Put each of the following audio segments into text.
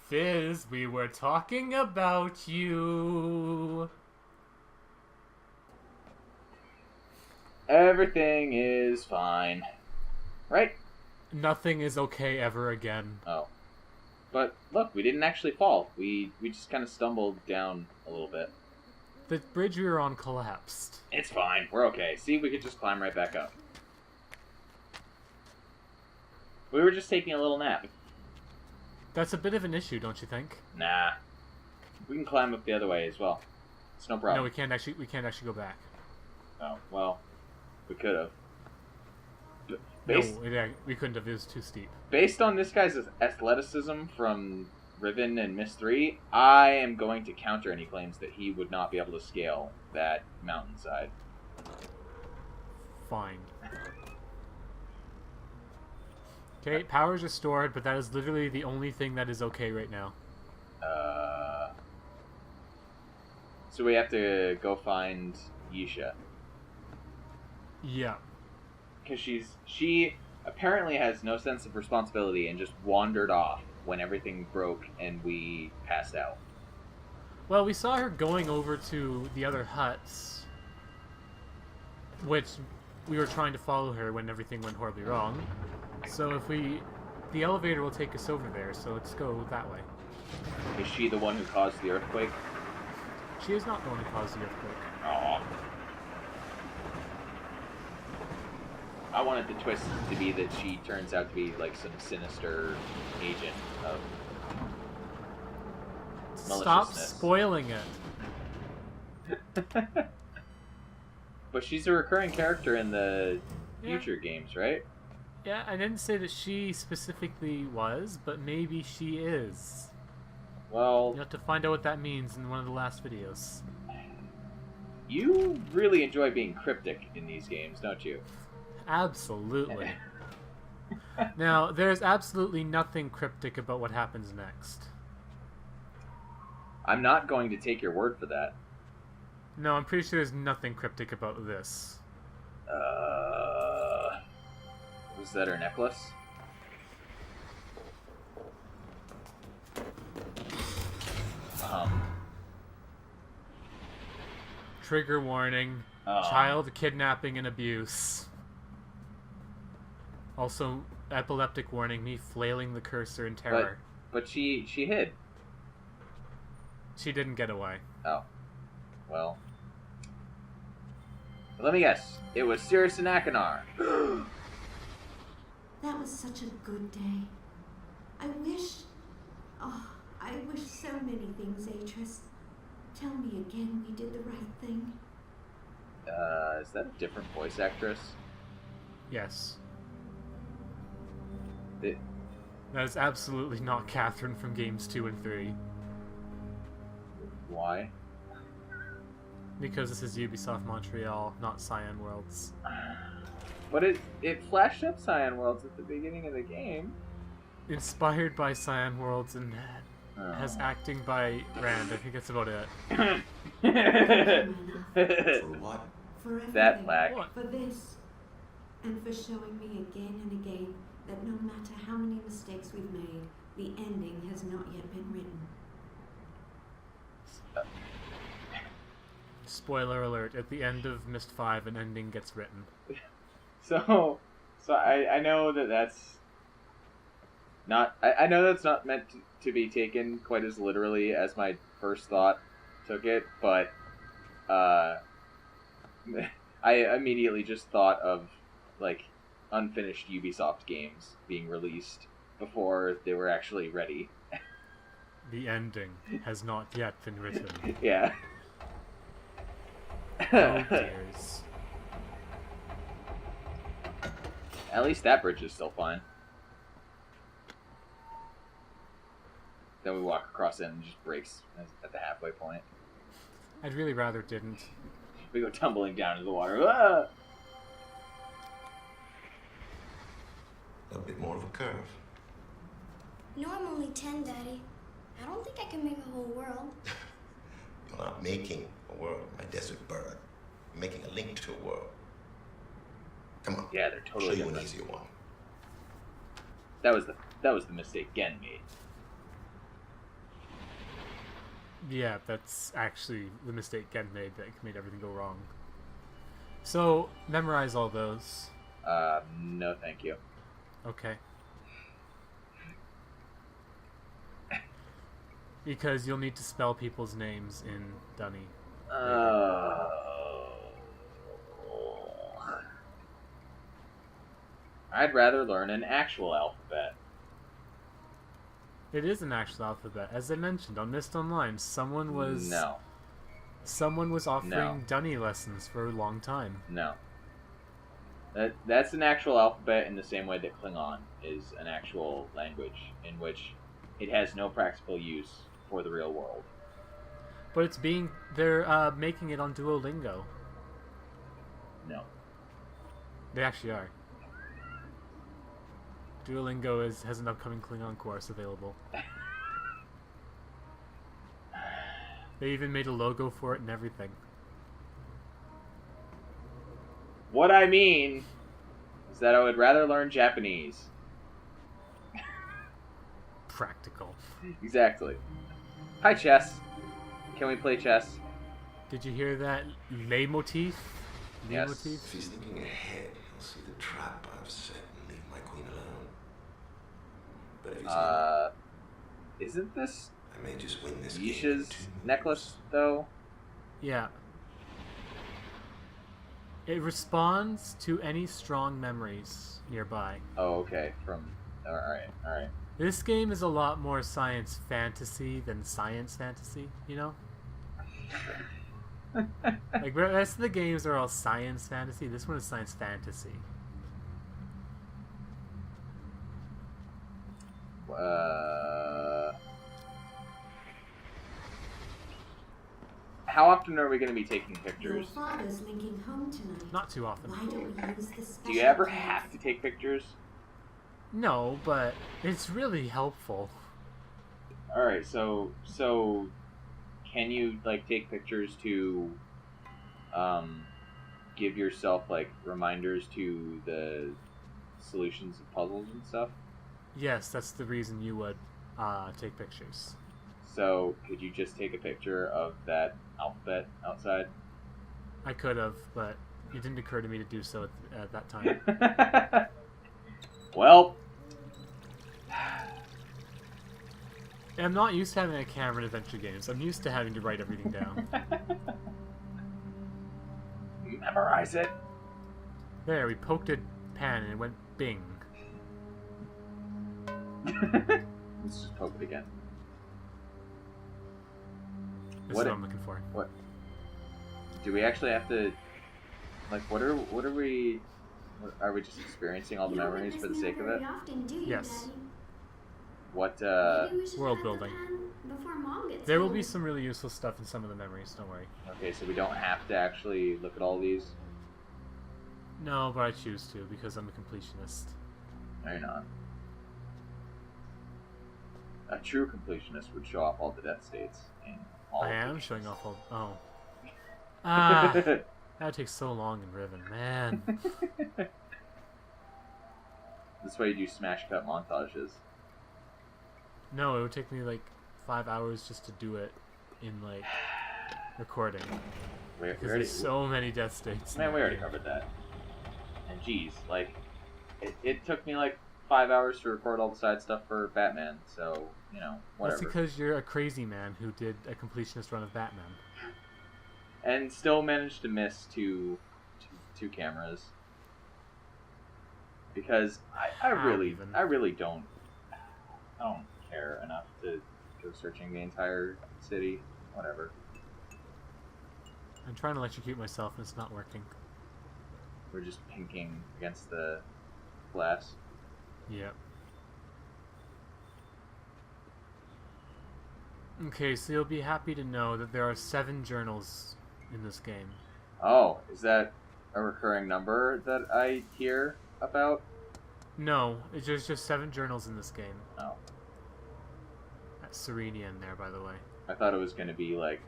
Fizz, we were talking about you. Everything is fine. Right? Nothing is okay ever again. Oh. But look, we didn't actually fall. We just kind of stumbled down a little bit. The bridge we were on collapsed. It's fine. We're okay. See, we could just climb right back up. We were just taking a little nap. That's a bit of an issue, don't you think? Nah. We can climb up the other way as well. It's no problem. No, we can't actually go back. Oh, well, we could have. We couldn't have. It was too steep. Based on this guy's athleticism from Riven and Myst 3, I am going to counter any claims that he would not be able to scale that mountainside. Fine. Okay, power's restored, but that is literally the only thing that is okay right now. So we have to go find Yisha. Yeah. Because she apparently has no sense of responsibility and just wandered off when everything broke and we passed out. Well, we saw her going over to the other huts, which we were trying to follow her when everything went horribly wrong. So the elevator will take us over there, so let's go that way. Is she the one who caused the earthquake? She is not the one who caused the earthquake. Aww. I wanted the twist to be that she turns out to be like some sinister agent of Stop maliciousness. spoiling it. But she's a recurring character in the future games, right? Yeah, I didn't say that she specifically was, but maybe she is. Well, You have to find out what that means in one of the last videos. you really enjoy being cryptic in these games, don't you? Absolutely. Now, there's absolutely nothing cryptic about what happens next. I'm not going to take your word for that. No, I'm pretty sure there's nothing cryptic about this. Was that her necklace? Trigger warning. Child kidnapping and abuse. Also, epileptic warning, me flailing the cursor in terror. But she hid. She didn't get away. Oh. Well. Let me guess. It was Cirrus and Akanar. That was such a good day. I wish so many things, Atris. Tell me again we did the right thing. Is that a different voice actress? Yes. That is absolutely not Catherine from games 2 and 3. Why? Because this is Ubisoft Montreal, not Cyan Worlds. But it flashed up Cyan Worlds at the beginning of the game. Inspired by Cyan Worlds and has acting by Rand. I think that's about it. For what? For everything. That black. What? For this. And for showing me again and again that no matter how many mistakes we've made, the ending has not yet been written. Spoiler alert, at the end of Myst 5, an ending gets written. So I know that's not... I know that's not meant to be taken quite as literally as my first thought took it, but I immediately just thought of, like, unfinished Ubisoft games being released before they were actually ready. The ending has not yet been written. Yeah. Oh dears. At least that bridge is still fine. Then we walk across it and it just breaks at the halfway point. I'd really rather it didn't. We go tumbling down into the water. Ah! A bit more of a curve. No, I'm only 10, Daddy. I don't think I can make a whole world. You're not making a world, my desert bird. You're making a link to a world. Come on. Yeah, they're Show totally you an different. easier one. That was the mistake Gen made. Yeah, that's actually the mistake Gen made that made everything go wrong. So, memorize all those. No, thank you. Okay. Because you'll need to spell people's names in Dunny. I'd rather learn an actual alphabet. It is an actual alphabet. As I mentioned on Myst Online, someone was No. offering No. Dunny lessons for a long time. No. That's an actual alphabet in the same way that Klingon is an actual language in which it has no practical use for the real world. But they're making it on Duolingo. No. They actually are. Duolingo has an upcoming Klingon course available. They even made a logo for it and everything. What I mean is that I would rather learn Japanese. Practical. Exactly. Hi, chess. Can we play chess? Did you hear that leitmotif? Yes. Leitmotif? If he's thinking ahead, he'll see the trap I've set and leave my queen alone. But if he's not, Isn't this I may just win this game in Yisha's 2 moves. necklace, though? Yeah. It responds to any strong memories nearby. Oh, okay. Alright. This game is a lot more science fantasy than science fantasy, you know? Like, the rest of the games are all science fantasy. This one is science fantasy. How often are we going to be taking Your pictures? father's linking home tonight. Not too often. Why don't we use the special Do you ever case? have to take pictures? No, but it's really helpful. Alright, so can you, like, take pictures to, give yourself, like, reminders to the solutions of puzzles and stuff? Yes, that's the reason you would take pictures. So, could you just take a picture of that alphabet outside? I could have, but it didn't occur to me to do so at that time. Well, I'm not used to having a camera in adventure games. I'm used to having to write everything down. memorize it. There, we poked a pan and it went bing. Let's just poke it again. That's What what it- I'm looking for. What? Do we actually have to? Like, what are we? Are we just experiencing all the You don't memories witness for the me sake of very it? often, do you, Yes. Daddy? What? Maybe we should world try the building. plan before Mom gets There will home. be some really useful stuff in some of the memories, don't worry. Okay, so we don't have to actually look at all these. No, but I choose to because I'm a completionist. No, you're not. A true completionist would show off all the death states in all. I of the am games. showing off all... Oh. Ah, that would take so long in Riven, man. This way you do smash cut montages. No, it would take me like 5 hours just to do it in like recording. We Because already, there's so many death states. in man, that we already game. covered that. And geez, like, it took me like 5 hours to record all the side stuff for Batman, so, you know, whatever. That's because you're a crazy man who did a completionist run of Batman. And still managed to miss two cameras. Because I really don't care enough to go searching the entire city. Whatever. I'm trying to electrocute myself and it's not working. We're just pinking against the glass. Yep. Okay, so you'll be happy to know that there are 7 journals in this game. Oh, is that a recurring number that I hear about? No, there's just 7 journals in this game. Oh. That's Serenia in there, by the way. I thought it was going to be like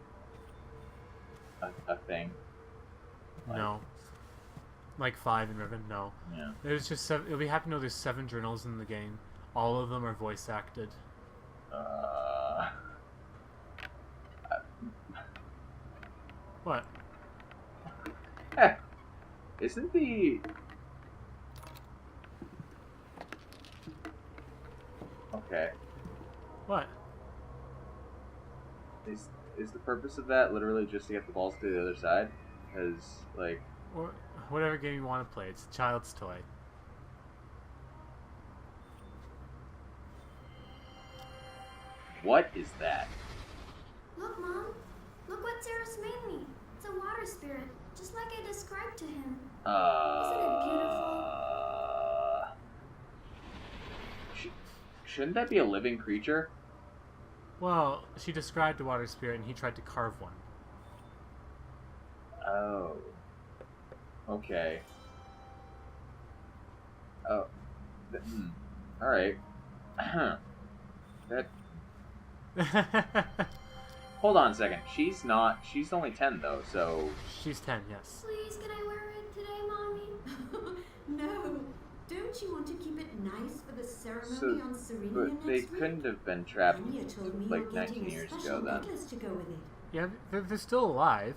a thing. Like- No. like 5 in Riven. No, Yeah. there's just 7. You'll be happy to know there's 7 journals in the game. All of them are voice acted. What? Isn't the... Okay. What? Is the purpose of that literally just to get the balls to the other side? Because, like... Or whatever game you want to play. It's a child's toy. What is that? Look, Mom. Look what Ceres made me. It's a water spirit, just like I described to him. Isn't it beautiful? Shouldn't that be a living creature? Well, she described a water spirit, and he tried to carve one. Oh. Okay. Oh. Alright. That... Hold on a second. She's only 10 though, so... She's 10, yes. Please, can I wear it today, Mommy? No. Don't you want to keep it nice for the ceremony So, on Serenia but next they week? couldn't have been trapped Anya told me like you're getting 19 a years special ago then. necklace to go with it. Yeah, they're still alive.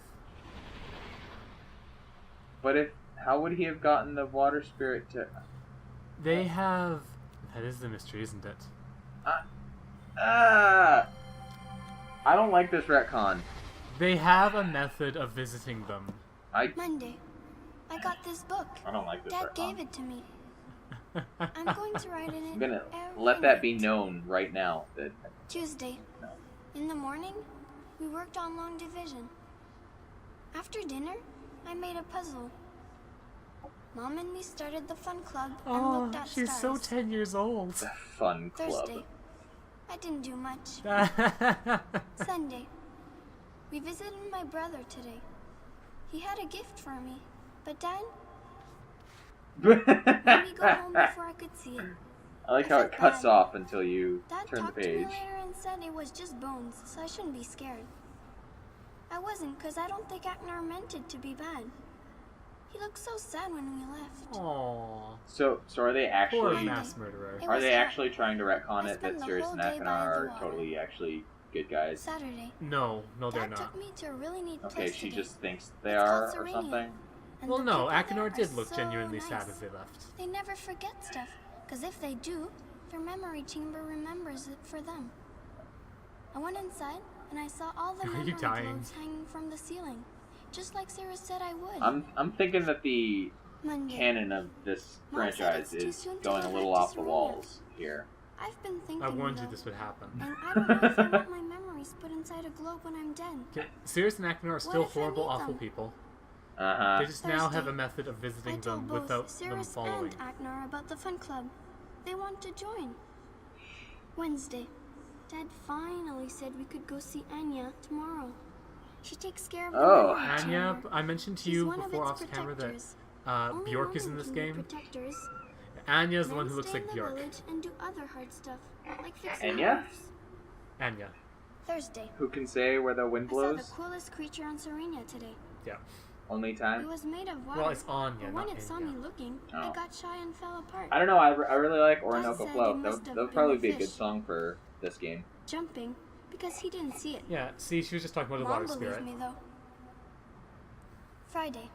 But how would he have gotten the water spirit to... They have... That is the mystery, isn't it? I don't like this retcon. They have a method of visiting them. Monday. I got this book. I don't like this Dad retcon. gave it to me. I'm going to write in it. I'm gonna every let that be night. known right now that... Tuesday. No. In the morning, we worked on long division. After dinner, I made a puzzle. Mom and me started the fun club and Oh, looked at she's stars. so 10 years old. The fun club. Thursday. I didn't do much. Sunday. We visited my brother today. He had a gift for me. But Dad, let me go home before I could see it. I like how it cuts off until you Dad turn the talked to me page. later and said it was just bones, so I shouldn't be scared. I wasn't, because I don't think Agnar meant it to be bad. He looked so sad when we left. Aww. So are they Poor actually... mass murderer. It Are was they sad. actually trying to retcon I it spent that the Sirius whole and day by Akanar the are water. totally actually good guys? Saturday. No, they're Dad not. took me to a really neat Okay, place she today. just thinks they It's are called or Serenia. something? And Well, the no, people there Akinor did are look so genuinely sad nice. as they left. They never forget stuff, because if they do, their memory chamber remembers it for them. I went inside, and I saw all the Are memory you dying? globes hanging from the ceiling, just like Sarah said I would. I'm thinking that the Monday. canon of this Mom said franchise it's too is soon to going a go little back to off the Serenia. walls here. I've been thinking, I warned you though, this would happen. and I don't know if I want my memories put inside a globe when I'm dead. Okay, Sirius and Akinor are still if I horrible, need awful them? people. Uh-huh. They just now have Thursday. a method of I visiting told them both without them Cirrus following. and Agnar about the fun club. They want to join. Wednesday. Dad finally said we could go see Anya tomorrow. She takes care of the Oh. memory Anya, chamber. I mentioned to She's you one of before its off camera that protectors. Only Bjork is in women this can be game. protectors. Anya's the one Men who looks stay like in the Bjork. village and do other hard stuff, like fixing Anya? roofs. Anya. Thursday. Who can say where the wind I saw the blows? coolest creature on Serenia today. Yeah. Only It time? was made of water. Well, it's Anya, but when not it saw Anya. me looking, Oh. it got shy and fell apart. I don't know, I really like Dad Orinoco said Flow. it must That have would been probably a be a good fish. song for this game. Jumping, because he didn't see it. Yeah, see, she was just talking about a Mom water believed spirit. me though. Friday.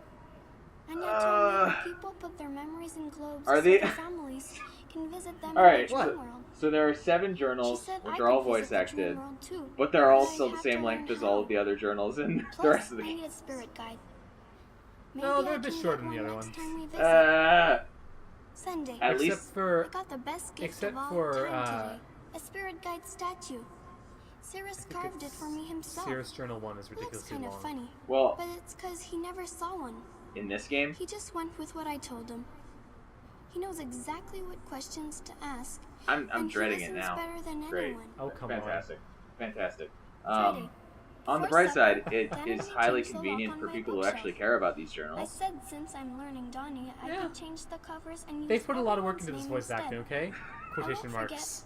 Anya told me Uh, that people put their memories in globes are so they- their families can visit them Alright, in the dream what? world. So there are 7 She journals, said which I are all could voice visit the dream acted, world too, but they're all but still I the have same to length learn as all how. of the other journals in the Plus, rest of the I game. need a spirit guide. No, Maybe they're I a bit can shorter get than the one other next ones. time we visit. Sunday. At Except least- I for got the best gift except of all for, time today. A spirit guide statue. Cyrus carved it for me himself. Cirrus Journal 1 is It looks ridiculously kind of long. funny, Well, but it's because he never saw one. in this game, He just went with what I told him. He knows exactly what questions to ask. I'm and dreading he it listens now. better than Great. anyone. Oh, come Fantastic. Fantastic. Friday. On the Before bright side, supper, it Dad is and me highly changed the lock convenient on for my people who bookshelf. actually care about these I journals. said since I'm learning Donnie, I Yeah. could change the covers and use They've put a lot of work into everyone's this name voice acting, instead. okay? Quotation won't marks.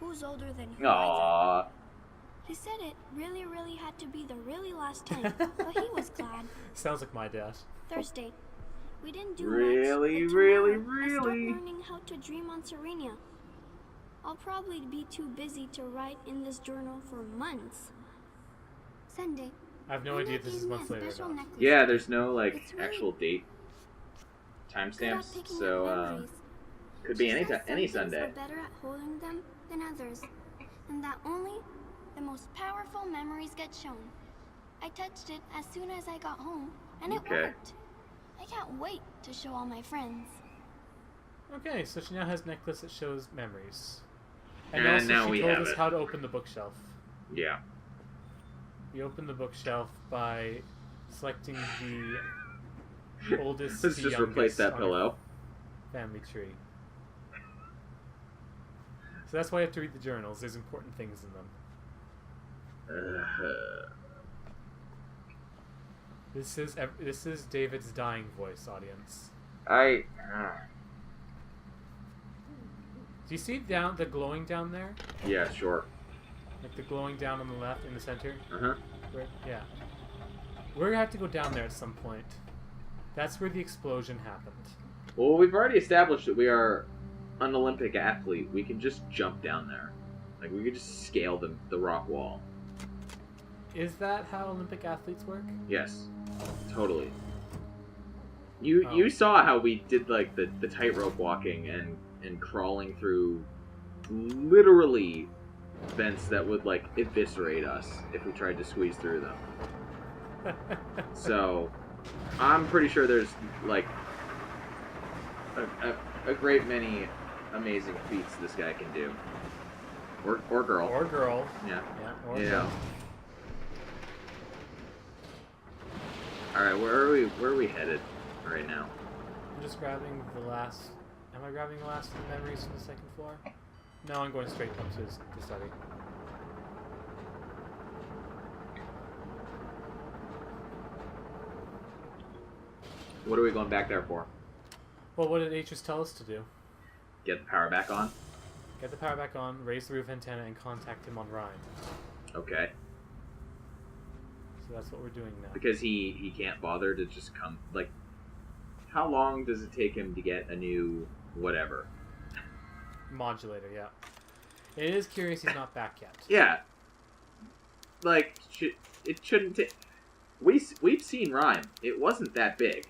Who's older than who? either. Aww. He said it really, really had to be the really last time, but he was glad. Sounds like my dad. Thursday. We didn't do Really, much, but really, tomorrow I start really? learning how to dream on Serenia. I'll probably be too busy to write in this journal for months. Sunday. I have no idea if this is months later or not. Yeah, there's no like It's really actual date good at timestamps, picking up so memories. could be She any says any some things Sunday. are better at holding them than others, and that only the most powerful memories get shown. I touched it as soon as I got home, and it Okay. worked. I can't wait to show all my friends. Okay, so she now has a necklace that shows memories. And And also now she we told have us it. how to open the bookshelf. Yeah. We open the bookshelf by selecting the oldest Let's to just youngest replace that on our pillow. family tree. So that's why you have to read the journals. There's important things in them. This is David's dying voice, audience. I. Do you see down the glowing down there? Yeah, sure. Like the glowing down on the left in the center? Uh-huh. Yeah. We're gonna have to go down there at some point. That's where the explosion happened. Well, we've already established that we are an Olympic athlete. We can just jump down there. Like, we could just scale the rock wall. Is that how Olympic athletes work? Yes. Totally. You Oh. you saw how we did, like, the tightrope walking and crawling through literally vents that would, like, eviscerate us if we tried to squeeze through them. So, I'm pretty sure there's, like, a great many amazing feats this guy can do. Or girl. Or girl. Yeah. Yeah. Or Yeah. girl. Alright, where are we headed right now? I'm just grabbing the last. Am I grabbing the last of the memories from the second floor? No, I'm going straight up to the study. What are we going back there for? Well, what did Atris tell us to do? Get the power back on? Get the power back on, raise the roof antenna, and contact him on Rhine. Okay. So that's what we're doing now. Because he can't bother to just come, like, how long does it take him to get a new whatever? Modulator, yeah. It is curious he's not back yet. Yeah. Like, it shouldn't take... We've seen Rhyme. It wasn't that big.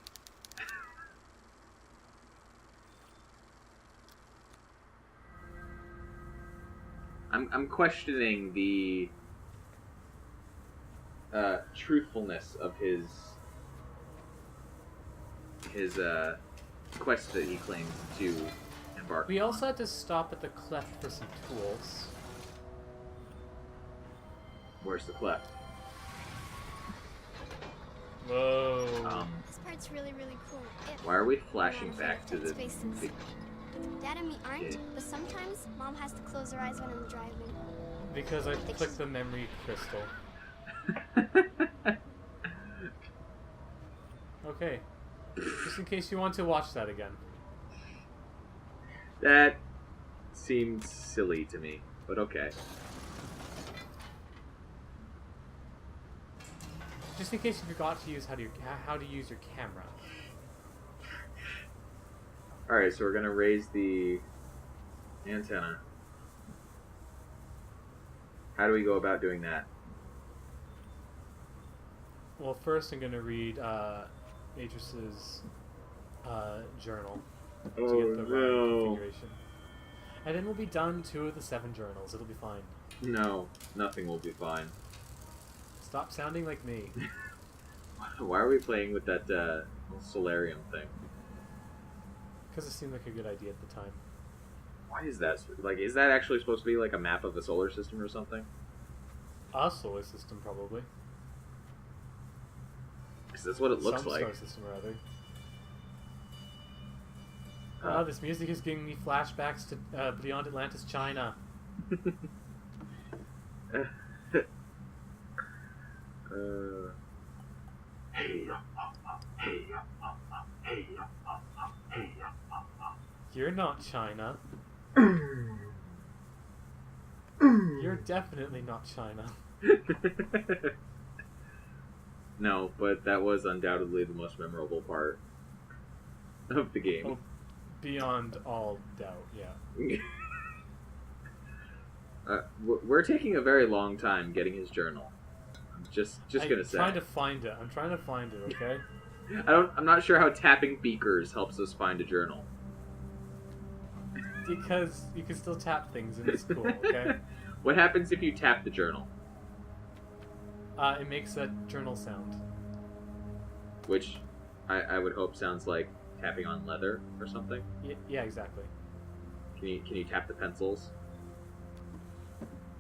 I'm questioning the truthfulness of his quest that he claims to embark We on. also had to stop at the cleft for some tools. Where's the cleft? Whoa. This part's really, really cool. Why are we flashing back to the... Spaces. Dad and me aren't, but sometimes Mom has to close her eyes when I'm driving. Because I clicked the memory crystal. Okay. Just in case you want to watch that again. That seems silly to me, but okay. Just in case you forgot to use how to use your camera. Alright, so we're gonna raise the antenna. How do we go about doing that? Well, first I'm gonna read Atris's journal to get the right configuration. And then we'll be done 2 of the 7 journals. It'll be fine. No, nothing will be fine. Stop sounding like me. Why are we playing with that solarium thing? Because it seemed like a good idea at the time. Why is that? Like, is that actually supposed to be like a map of the solar system or something? A solar system, probably. Because that's what it looks Some like. solar system or other. Oh, this music is giving me flashbacks to Beyond Atlantis, China. You're not China. You're definitely not China. No, but that was undoubtedly the most memorable part of the game. Oh, beyond all doubt, yeah. We're taking a very long time getting his journal. I'm just gonna say. I'm trying to find it, okay? I'm not sure how tapping beakers helps us find a journal. Because you can still tap things and it's cool, okay? What happens if you tap the journal? It makes a journal sound. Which I would hope sounds like tapping on leather or something. Yeah, exactly. Can you tap the pencils?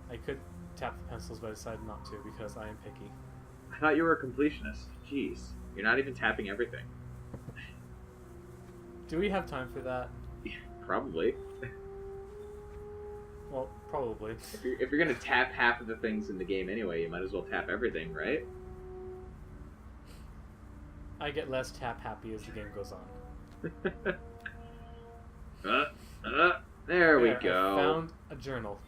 I could tap the pencils, but I decided not to because I am picky. I thought you were a completionist. Jeez, you're not even tapping everything. Do we have time for that? Yeah, probably. Well, probably. If you're gonna tap half of the things in the game anyway, you might as well tap everything, right? I get less tap happy as the game goes on. There we I go. found a journal.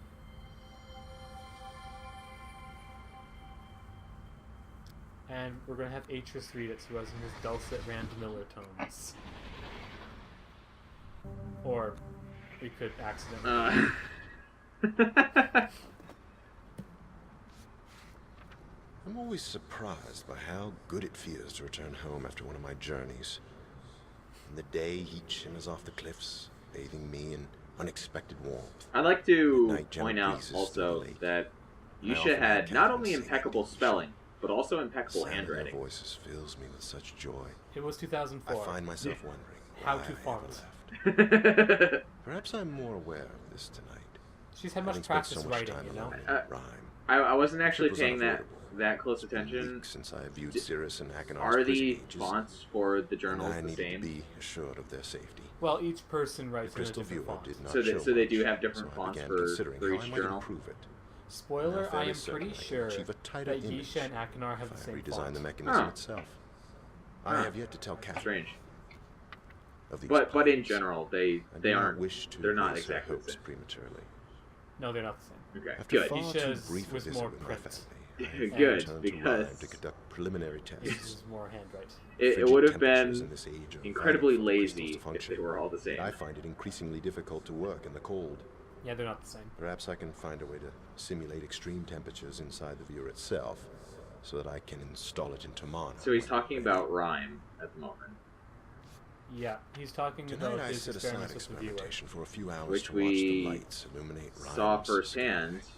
And we're going to have Atris read it to us in his dulcet Rand Miller tones. Or we could accidentally. I'm always surprised by how good it feels to return home after one of my journeys. And the day heat shimmers off the cliffs, bathing me in unexpected warmth. I'd like to Midnight gentle point out breezes also stimulate. that I Yusha often had can't not only even say impeccable that. spelling, but also impeccable The sound of their handwriting. voices fills me with such joy. It was I 2004. find myself wondering How why to I font. ever left. Perhaps I'm more aware of this tonight. She's had much Having spent practice so much writing, time you know? alone in rhyme. I wasn't actually Trip was paying that unavoidable. close It's been attention. weeks since I viewed Cirrus and Akinar's Are the prison cages, fonts for the and journals I the needed same? to be assured of their safety. Well, each person The writes in a crystal different viewer font. did not So they- show so they much, do have different so I fonts began for considering how each I might journal? improve it. Spoiler, Now, I fairly am certain pretty I can sure achieve a tighter that image Yisha and Akinar have the if I same redesign font. the mechanism Huh. itself. Huh. I have yet to tell Catherine Strange. of these But in plans. general, I they do not aren't. wish to They're not raise her exactly the hopes same. prematurely. No, they're not the same. Okay, After good. far too Yisha's brief a was visit more with my print. family, Good, I returned to Rhyme because to conduct preliminary tests. This is more handwrite. It Frigid would have temperatures been in this age are incredibly vital for crystals lazy to if function, they were all the same. and I find it increasingly difficult to work in the cold. Yeah, they're not the same. Perhaps I can find a way to simulate extreme temperatures inside the viewer itself, so that I can install it into Mana. So he's talking about rhyme at the moment, Yeah, he's talking Tonight about I his set aside experiments with the viewer. experimentation for a few hours which to watch the we lights illuminate saw Rhyme's firsthand sky.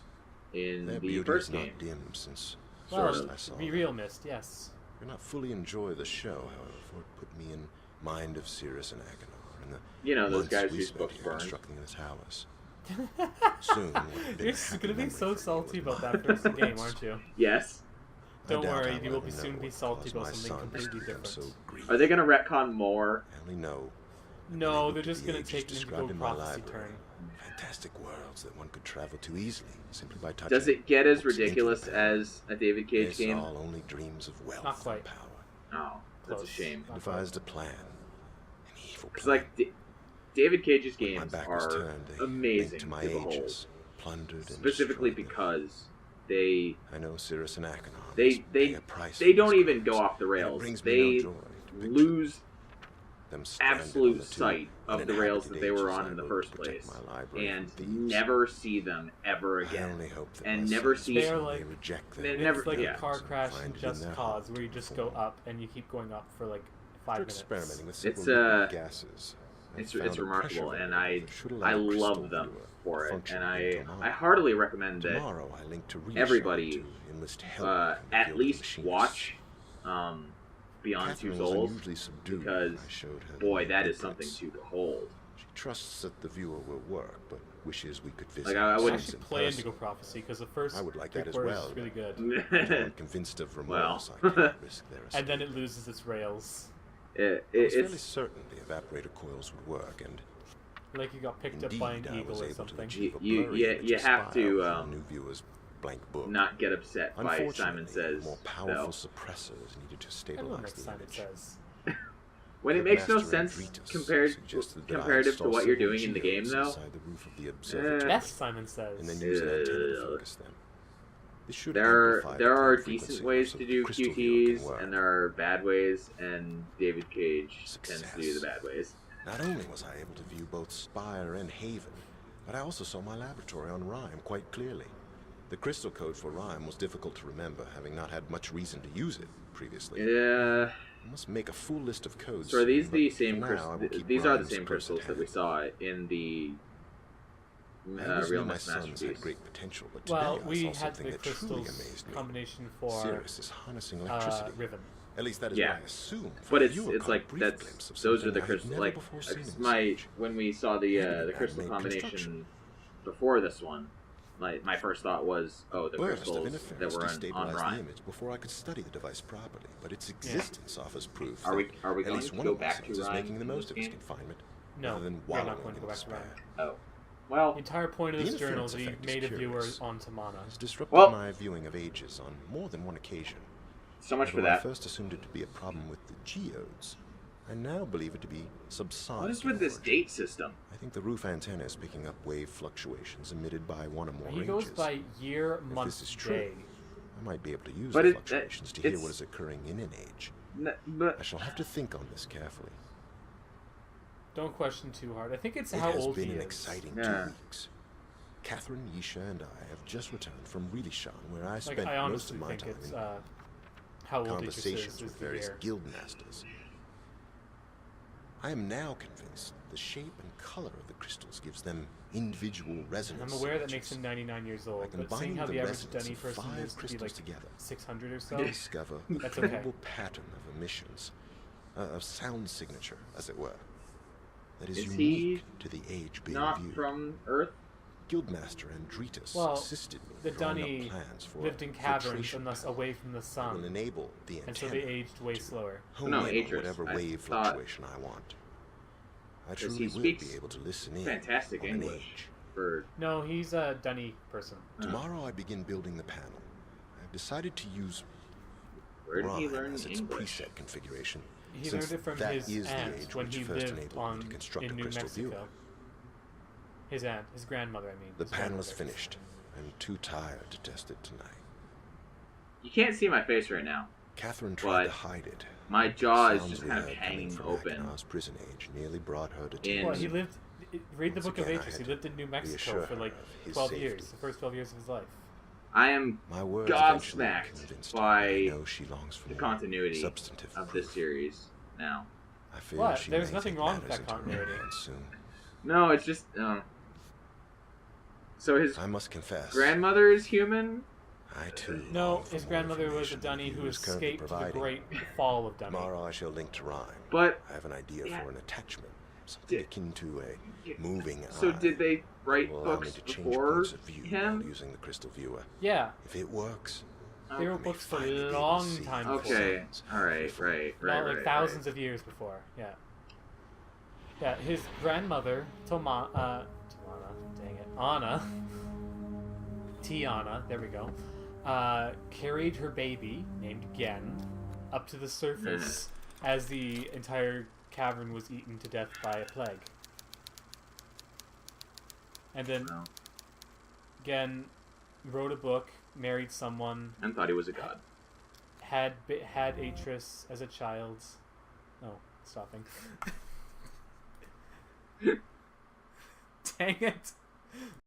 in Their the beauty first is not game. dim since Well, Sort of. I saw be them. real, Myst, yes. I did not fully enjoy the show, however, for it put me in mind of Cirrus and Akinnar and the You know, those months guys we whose spent books here burned. constructing the towers. Soon, what had been You're a happy gonna be memory so for me salty was about my that first game, loss. aren't you? Yes. I Don't doubt worry, I you will will ever be soon know be what salty caused about my something sons completely to become different. so grieved. Are they gonna retcon more? I only know that No, when I they're looked at just the gonna ages take an described indigo in my prophecy library, turn. fantastic worlds that one could travel to easily simply by touching. Does it get as books into ridiculous them. as a David Cage This game? all only dreams of wealth Not quite. and power. Oh, that's a Close. shame. Not Devised a plan, an evil Because plan. like David Cage's When my games back was are turned, they amazing linked to my to behold, ages, plundered and specifically destroyed them. because they I know Cirrus and Akinnar they must pay a price they for don't these even go crimes, off the and it rails. brings me They no joy to picture lose them stranded on absolute the two sight of the rails that they uninhabited were ages on I in the rode first to protect place, my library and from thieves. never see them ever I again. only hope that and my never sons see- They're may like- reject they their never- It's like yeah. a car and crash find in it Just their Cause, heart where you just to go form. up and you keep going up for like 5 After minutes. experimenting with It's, simple liquid gases, I It's found a remarkable, pressure and valve that should allow I a crystal love them viewer for to it, function and into Mana. I heartily recommend that Tomorrow I link to Rishon everybody, to enlist help from the at Guild of least Machinists. watch Beyond Catherine Two was Souls, unusually subdued because, when I showed her the boy, new that is blueprints. something to behold. She trusts that the viewer will work, but wishes we could visit. Like, I I wouldn't- should in play person. Indigo Prophecy because the first I would like three that as quarters well. is really good, Until I'm convinced of remorse, Well. I can't risk their escape. and then it loses its rails. I was fairly It's certain the evaporator coils would work, and Like you got picked indeed up by an I eagle was or able to something. achieve a You- blurry you- image you of have Spire to, from the new viewer's blank book. not get upset by Simon Unfortunately, Says, more powerful though. suppressors needed to Everyone stabilize likes the Simon image. Says. When it The makes no master sense Andritas suggested that I comparative to install what you're several doing in the game, geodes though. inside the roof of the observatory, Yes, Simon Says. and then use an antenna to Ugh. focus them. This should there amplify there the are current decent frequency ways so to the do crystal viewer can QTs, work. and there are bad ways, and David Cage tends to do Success. the bad ways. Not only was I able to view both Spire and Haven, but I also saw my laboratory on Rhyme quite clearly. The crystal code for Rhyme was difficult to remember, having not had much reason to use it previously. Yeah. I must make a full list of codes. So are these soon, the but same for now, I will keep these are the Rhymes same close at crystals that we hand. saw in the I always knew Real my Myst sons had masterpiece. great potential, but today Well, I we saw had something the that truly crystals amazed me. combination for Sirius is harnessing electricity. Riven. At least that is Yeah. what I assume. For But a it's viewer caught a like brief that's glimpse of those are something the I had crystals never like before seen in this my age. when we saw the Maybe crystal man-made combination construction. before this one, my first thought was, oh, the Burst of crystals that interference were on destabilized the Rhyme. image before I could study the device properly, but its existence offers proof Are we that are we at going least to one go of my back to sons is Rhyme making the in most this of his game? confinement, No, rather than we're wallowing not going to in go back to despair. Rhyme. Oh, well, The entire point of The this journal is interference that you effect is made a viewer curious. on Tamana. It's disrupted Well- my viewing of ages on more than one occasion. so much for Although I that. first assumed it to be a problem with the geodes, I now believe it to be subsonic. What is in with this origin. date system? I think the roof antenna is picking up wave fluctuations emitted by one or more He ranges. goes by year, If month, this is true, day. I might be able to use But the it- fluctuations to hear it's- what is occurring in an age. I But shall have to think on this carefully. Don't question too hard. I think it's It how has old been he an is. exciting Yeah. 2 weeks. Catherine, Yisha, and I have just returned from Rilishan, where I Like, spent I most honestly of my think time it's in how old Idris conversations is with the various year. guild masters. I am now convinced the shape and color of the crystals gives them individual And resonance. I'm aware that makes signatures. him 99 years By old, but seeing combining how the the average resonance Dunny of person 5 lives to be crystals like together, 600 or so, I discover a That's incredible okay. pattern of emissions, a sound signature, as it were, that is Is unique he to the age being not viewed. from Earth. Guildmaster Andritas Well, assisted me the in drawing Dunny up plans for lived in a caverns filtration and thus panel away from the that will sun, enable the and so antenna they aged way to slower. hone No, in on Idris. whatever I wave thought- fluctuation I want. I Because truly he will speaks be able to listen in Fantastic on an English age. for No, he's a Dunny person. Tomorrow I begin building the panel. I've decided to use where did he Rhyme learn as its English? preset configuration. He since learned it from that his is the aunt age when which he first lived enabled me to construct in a New crystal Mexico. viewer. His aunt, his grandmother, I mean. The his panel is grandmother. finished. I'm too tired to test it tonight. You can't see my face right now. Catherine tried But to hide it. My jaw is Sounds just we kind of heard coming hanging from open. Akinar's prison age nearly brought her to In- tears. Well, he lived. Read the Once Book of again, I Ages. He had lived in New Mexico reassure for her like of his 12 safety. years, the first 12 years of his life. I am My words eventually gobsmacked convinced her. by I know she longs for the more continuity substantive of this proof. series now. I fear What? she There's may nothing take wrong with matters that into her own continuity. hands soon. No, it's just so his I must confess, grandmother is human. I too. No, long for his more grandmother was a information than Dunny you who is currently escaped the providing. great fall of Dunny. Tomorrow I shall link to Rhyme. But I have an idea Yeah. for an attachment, something Did- akin to a moving so eye. did they write Will allow me books to change before points of view while him? using the crystal viewer. Yeah, If it works, they Oh, wrote may books for finally be a able to long see time for before. Okay, themselves. all right, right. Not like thousands of years before. Yeah. Yeah, his grandmother, Tamana, dang it, Anna, Tiana, there we go, carried her baby, named Gen, up to the surface as the entire cavern was eaten to death by a plague. And then No. Gen wrote a book, married someone, And thought he was a god. had Atris as a child. Oh, stopping. Dang it.